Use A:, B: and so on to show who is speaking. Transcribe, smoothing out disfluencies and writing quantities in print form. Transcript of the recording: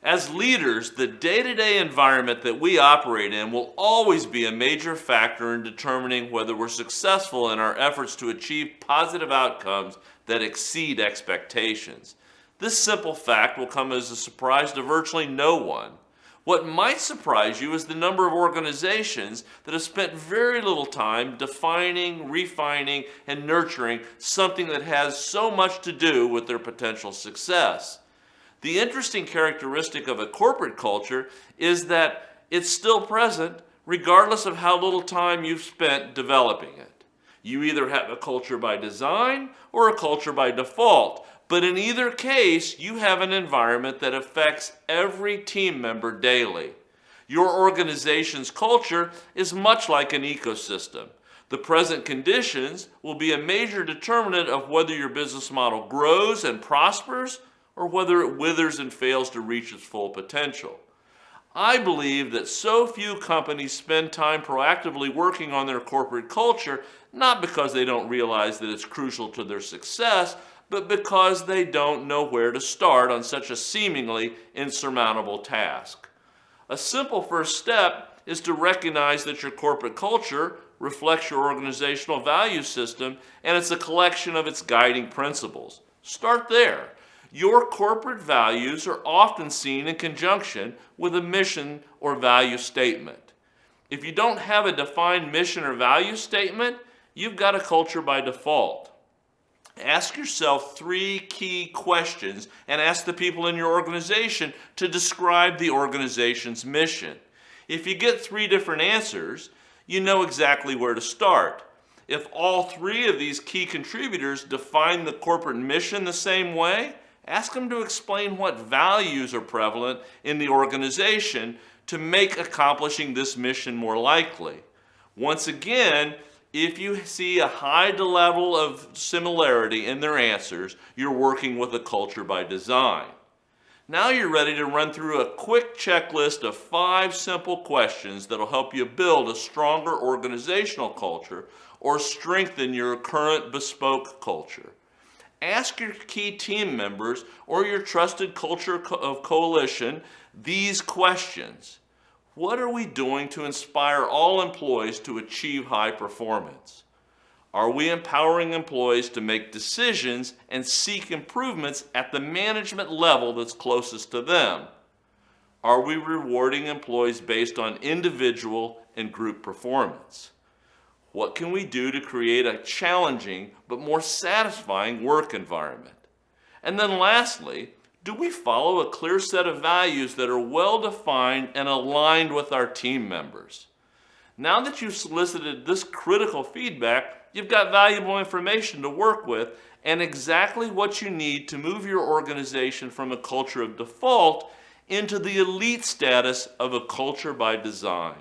A: As leaders, the day-to-day environment that we operate in will always be a major factor in determining whether we're successful in our efforts to achieve positive outcomes that exceed expectations. This simple fact will come as a surprise to virtually no one. What might surprise you is the number of organizations that have spent very little time defining, refining, and nurturing something that has so much to do with their potential success. The interesting characteristic of a corporate culture is that it's still present regardless of how little time you've spent developing it. You either have a culture by design or a culture by default, but in either case, you have an environment that affects every team member daily. Your organization's culture is much like an ecosystem. The present conditions will be a major determinant of whether your business model grows and prospers or whether it withers and fails to reach its full potential. I believe that so few companies spend time proactively working on their corporate culture, not because they don't realize that it's crucial to their success, but because they don't know where to start on such a seemingly insurmountable task. A simple first step is to recognize that your corporate culture reflects your organizational value system and it's a collection of its guiding principles. Start there. Your corporate values are often seen in conjunction with a mission or value statement. If you don't have a defined mission or value statement, you've got a culture by default. Ask yourself 3 key questions and ask the people in your organization to describe the organization's mission. If you get 3 different answers, you know exactly where to start. If all 3 of these key contributors define the corporate mission the same way, ask them to explain what values are prevalent in the organization to make accomplishing this mission more likely. Once again, if you see a high level of similarity in their answers, you're working with a culture by design. Now you're ready to run through a quick checklist of 5 simple questions that will help you build a stronger organizational culture or strengthen your current bespoke culture. Ask your key team members or your trusted culture of coalition these questions. What are we doing to inspire all employees to achieve high performance? Are we empowering employees to make decisions and seek improvements at the management level that's closest to them? Are we rewarding employees based on individual and group performance? What can we do to create a challenging but more satisfying work environment? And then lastly, do we follow a clear set of values that are well defined and aligned with our team members? Now that you've solicited this critical feedback, you've got valuable information to work with and exactly what you need to move your organization from a culture of default into the elite status of a culture by design.